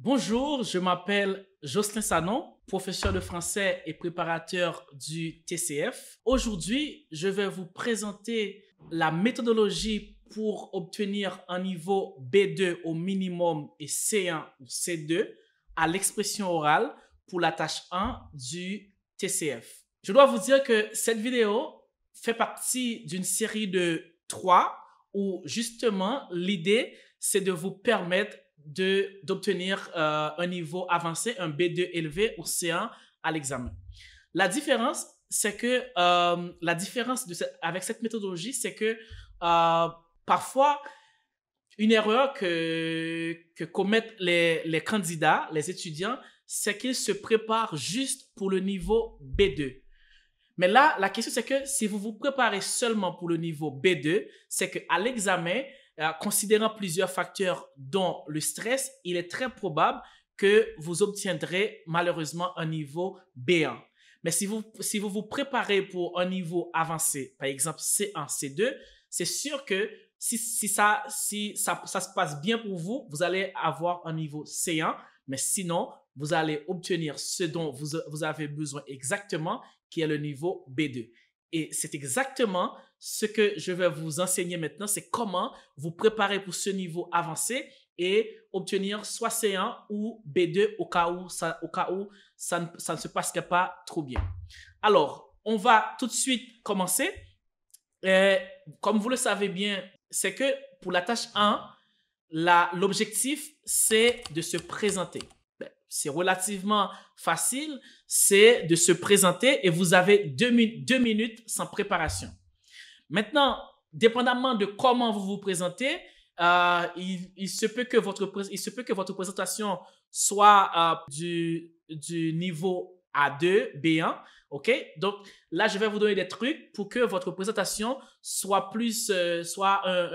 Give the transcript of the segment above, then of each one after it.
Bonjour, je m'appelle Jocelyn Sanon, professeur de français et préparateur du TCF. Aujourd'hui, je vais vous présenter la méthodologie pour obtenir un niveau B2 au minimum et C1 ou C2 à l'expression orale pour la tâche 1 du TCF. Je dois vous dire que cette vidéo fait partie d'une série de 3 où justement l'idée c'est de vous permettre d'obtenir un niveau avancé, un B2 élevé ou C1 à l'examen. La différence, c'est que avec cette méthodologie, c'est que parfois, une erreur que commettent les candidats, les étudiants, c'est qu'ils se préparent juste pour le niveau B2. Mais là, la question, c'est que si vous vous préparez seulement pour le niveau B2, c'est qu'à l'examen, considérant plusieurs facteurs dont le stress, il est très probable que vous obtiendrez malheureusement un niveau B1. Mais si vous vous préparez pour un niveau avancé, par exemple C1, C2, c'est sûr que si ça se passe bien pour vous, vous allez avoir un niveau C1, mais sinon, vous allez obtenir ce dont vous avez besoin exactement, qui est le niveau B2. Et c'est exactement ce que je vais vous enseigner maintenant, c'est comment vous préparer pour ce niveau avancé et obtenir soit C1 ou B2 au cas où ça ne se passerait pas trop bien. Alors, on va tout de suite commencer. Comme vous le savez bien, c'est que pour la tâche 1, l'objectif, c'est de se présenter. C'est relativement facile, c'est de se présenter et vous avez deux minutes sans préparation. Maintenant, dépendamment de comment vous vous présentez, il se peut que votre présentation soit du niveau A2, B1, ok? Donc là, je vais vous donner des trucs pour que votre présentation soit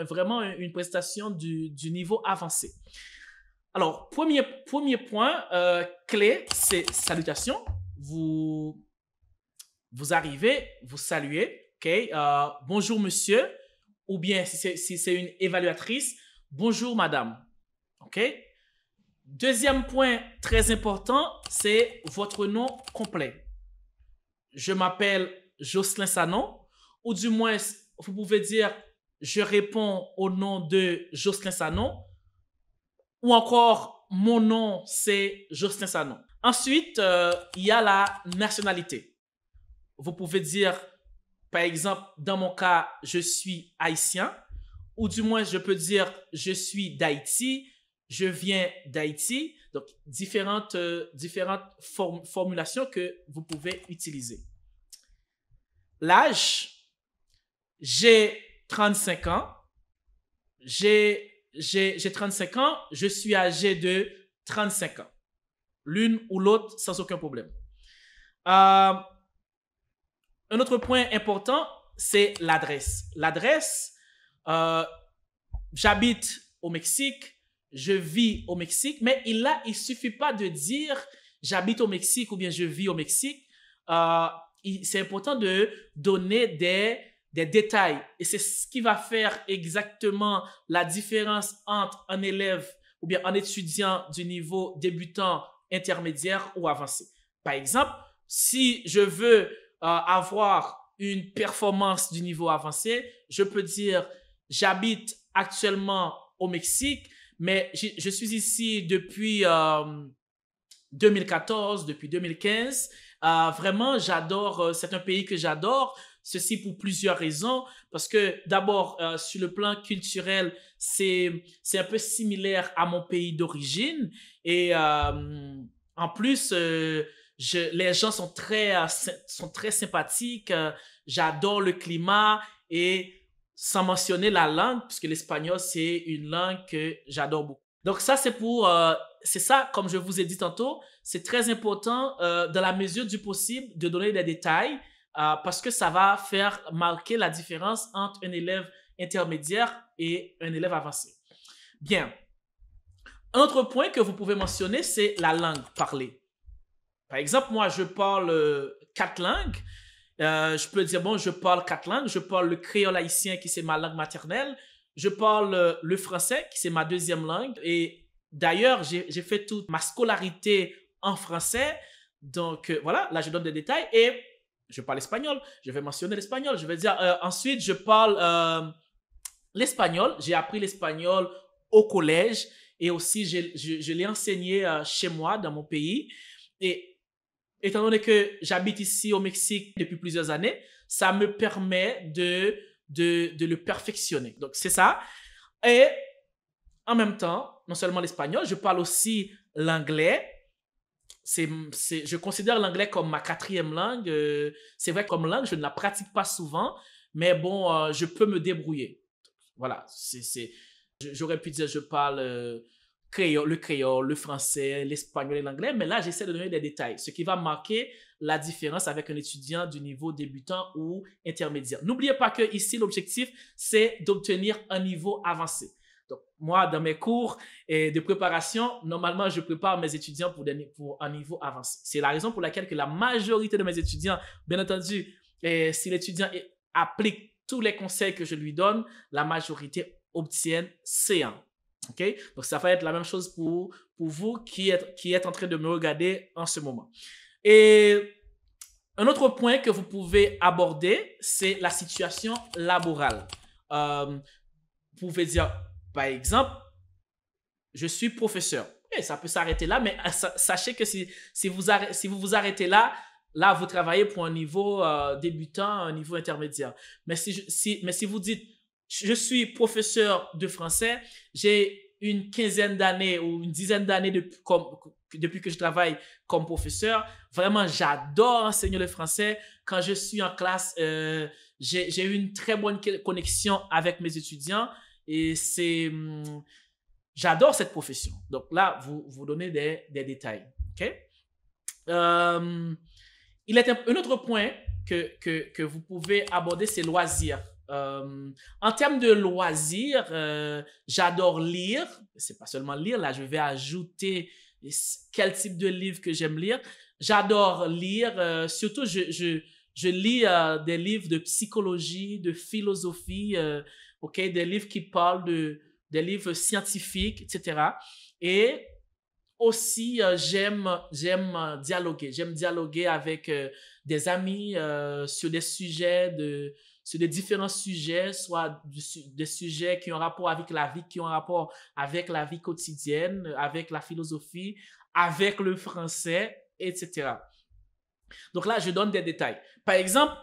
vraiment une présentation du niveau avancé. Alors, premier point clé, c'est salutation. Vous arrivez, vous saluez, ok? Bonjour monsieur, ou bien si c'est une évaluatrice, bonjour madame, ok? Deuxième point très important, c'est votre nom complet. Je m'appelle Jocelyn Sanon, ou du moins, vous pouvez dire je réponds au nom de Jocelyn Sanon, ou encore, mon nom, c'est Jocelyn Sanon. Ensuite, il y a la nationalité. Vous pouvez dire, par exemple, dans mon cas, je suis haïtien, ou du moins, je peux dire, je suis d'Haïti, je viens d'Haïti. Donc, différentes formulations que vous pouvez utiliser. L'âge, j'ai 35 ans, j'ai 35 ans, je suis âgé de 35 ans. L'une ou l'autre, sans aucun problème. Un autre point important, c'est l'adresse. L'adresse, j'habite au Mexique, je vis au Mexique, mais il ne suffit pas de dire j'habite au Mexique ou bien je vis au Mexique. C'est important de donner des détails. Et c'est ce qui va faire exactement la différence entre un élève ou bien un étudiant du niveau débutant, intermédiaire ou avancé. Par exemple, si je veux avoir une performance du niveau avancé, je peux dire j'habite actuellement au Mexique, mais je suis ici depuis 2014, depuis 2015. Vraiment, j'adore, c'est un pays que j'adore. Ceci pour plusieurs raisons, parce que d'abord, sur le plan culturel, c'est un peu similaire à mon pays d'origine. Et en plus, les gens sont très sympathiques. J'adore le climat et sans mentionner la langue, puisque l'espagnol, c'est une langue que j'adore beaucoup. Donc ça, c'est ça, comme je vous ai dit tantôt, c'est très important dans la mesure du possible de donner des détails parce que ça va faire marquer la différence entre un élève intermédiaire et un élève avancé. Bien. Un autre point que vous pouvez mentionner, c'est la langue parlée. Par exemple, moi, je parle 4 langues. Je peux dire, bon, je parle 4 langues. Je parle le créole haïtien qui c'est ma langue maternelle. Je parle le français qui c'est ma deuxième langue. Et D'ailleurs, j'ai fait toute ma scolarité en français. Donc, voilà, là, je donne des détails. Et je parle espagnol. Je vais mentionner l'espagnol. Je vais dire, ensuite, je parle l'espagnol. J'ai appris l'espagnol au collège. Et aussi, je l'ai enseigné chez moi, dans mon pays. Et étant donné que j'habite ici au Mexique depuis plusieurs années, ça me permet de le perfectionner. Donc, c'est ça. Et en même temps, non seulement l'espagnol, je parle aussi l'anglais. Je considère l'anglais comme ma quatrième langue. C'est vrai que comme langue, je ne la pratique pas souvent, mais bon, je peux me débrouiller. Voilà, j'aurais pu dire je parle le créole, le français, l'espagnol et l'anglais, mais là, j'essaie de donner des détails, ce qui va marquer la différence avec un étudiant du niveau débutant ou intermédiaire. N'oubliez pas que ici, l'objectif, c'est d'obtenir un niveau avancé. Donc, moi, dans mes cours de préparation, normalement, je prépare mes étudiants pour un niveau avancé. C'est la raison pour laquelle que la majorité de mes étudiants, bien entendu, si l'étudiant applique tous les conseils que je lui donne, la majorité obtiennent C1. OK? Donc, ça va être la même chose pour vous qui êtes en train de me regarder en ce moment. Et un autre point que vous pouvez aborder, c'est la situation laborale. Vous pouvez dire, par exemple, je suis professeur. Et ça peut s'arrêter là, mais sachez que si vous vous arrêtez là, vous travaillez pour un niveau débutant, un niveau intermédiaire. Mais si vous dites, je suis professeur de français, j'ai une quinzaine d'années ou une dizaine d'années depuis que je travaille comme professeur. Vraiment, j'adore enseigner le français. Quand je suis en classe, j'ai eu une très bonne connexion avec mes étudiants et j'adore cette profession. Donc là, vous donnez des détails. OK? Il est un autre point que vous pouvez aborder, c'est loisirs. En termes de loisirs, j'adore lire. C'est pas seulement lire, là je vais ajouter quel type de livre que j'aime lire. J'adore lire, surtout je lis des livres de psychologie, de philosophie, okay, des livres qui parlent des livres scientifiques, etc. Et aussi, j'aime dialoguer. J'aime dialoguer avec des amis sur des sujets sur des différents sujets, soit des sujets qui ont rapport avec la vie, qui ont rapport avec la vie quotidienne, avec la philosophie, avec le français, etc. Donc là, je donne des détails. Par exemple,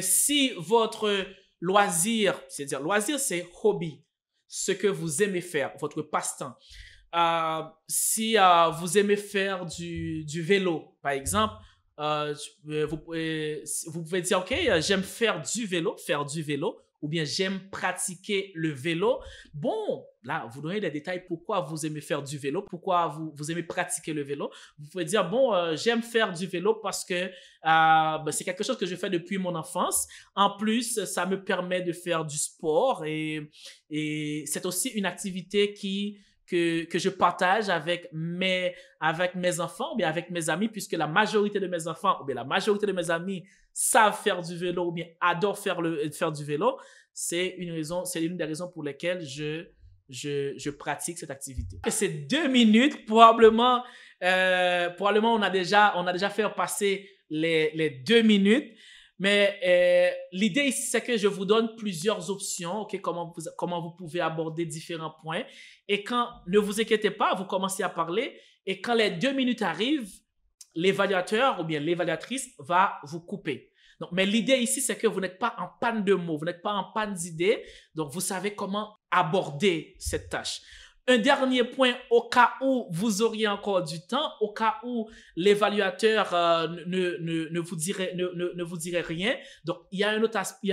si votre loisir, c'est-à-dire loisir, c'est hobby, ce que vous aimez faire, votre passe-temps. Si vous aimez faire du vélo, par exemple, vous pouvez dire, OK, j'aime faire du vélo, ou bien j'aime pratiquer le vélo. Bon, là, vous donnez des détails pourquoi vous aimez faire du vélo, pourquoi vous aimez pratiquer le vélo. Vous pouvez dire, bon, j'aime faire du vélo parce que c'est quelque chose que je fais depuis mon enfance. En plus, ça me permet de faire du sport et c'est aussi une activité que je partage avec mes enfants ou bien avec mes amis, puisque la majorité de mes enfants ou bien la majorité de mes amis savent faire du vélo ou bien adorent faire du vélo. C'est une des raisons pour lesquelles je pratique cette activité. C'est 2 minutes, probablement on a déjà fait passer les 2 minutes. Mais l'idée ici, c'est que je vous donne plusieurs options, okay, comment vous pouvez aborder différents points. Et ne vous inquiétez pas, vous commencez à parler. Et quand les 2 minutes arrivent, l'évaluateur ou bien l'évaluatrice va vous couper. Donc, mais l'idée ici, c'est que vous n'êtes pas en panne de mots, vous n'êtes pas en panne d'idées. Donc, vous savez comment aborder cette tâche. Un dernier point, au cas où vous auriez encore du temps, au cas où l'évaluateur ne vous dirait rien. Donc, il y a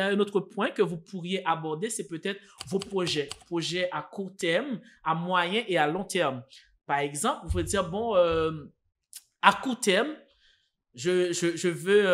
un autre point que vous pourriez aborder, c'est peut-être vos projets à court terme, à moyen et à long terme. Par exemple, vous pouvez dire, bon, à court terme, je veux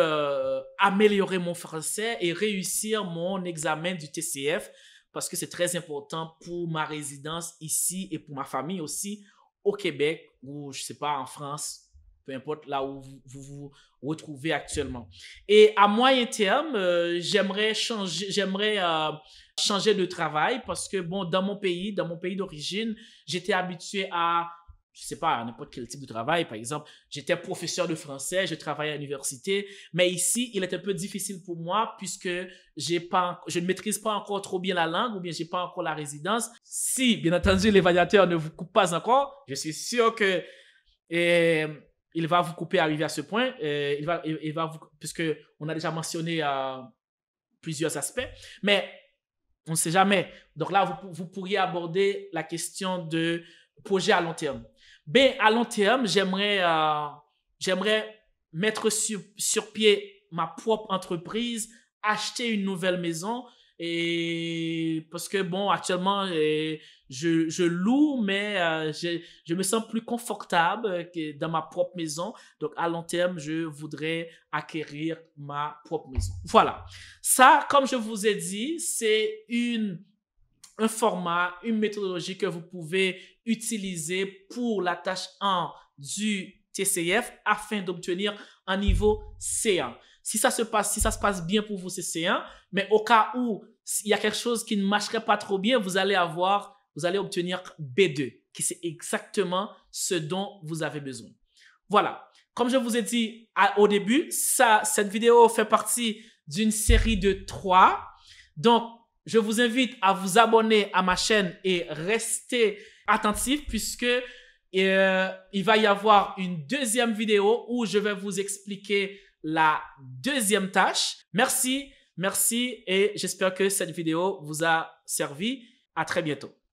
améliorer mon français et réussir mon examen du TCF parce que c'est très important pour ma résidence ici et pour ma famille aussi au Québec ou, je ne sais pas, en France, peu importe là où vous retrouvez actuellement. Et à moyen terme, j'aimerais changer de travail parce que, bon, dans mon pays d'origine, j'étais habitué à, je sais pas, n'importe quel type de travail. Par exemple, j'étais professeur de français, je travaillais à l'université, mais ici, il est un peu difficile pour moi puisque je ne maîtrise pas encore trop bien la langue ou bien j'ai pas encore la résidence. Si, bien entendu, l'évaluateur ne vous coupe pas encore, je suis sûr que il va vous couper arrivé à ce point. Il va vous, puisque on a déjà mentionné plusieurs aspects, mais on ne sait jamais. Donc là, vous pourriez aborder la question de projet à long terme. Ben, à long terme, j'aimerais mettre sur pied ma propre entreprise, acheter une nouvelle maison. Et parce que, bon, actuellement, je loue, mais je me sens plus confortable que dans ma propre maison. Donc, à long terme, je voudrais acquérir ma propre maison. Voilà. Ça, comme je vous ai dit, c'est un format, une méthodologie que vous pouvez utiliser pour la tâche 1 du TCF afin d'obtenir un niveau C1. Si ça se passe bien pour vous, c'est C1, mais au cas où il y a quelque chose qui ne marcherait pas trop bien, vous allez obtenir B2, qui c'est exactement ce dont vous avez besoin. Voilà. Comme je vous ai dit au début, cette vidéo fait partie d'une série de 3. Donc, je vous invite à vous abonner à ma chaîne et rester attentif puisque il va y avoir une deuxième vidéo où je vais vous expliquer la deuxième tâche. Merci et j'espère que cette vidéo vous a servi. À très bientôt.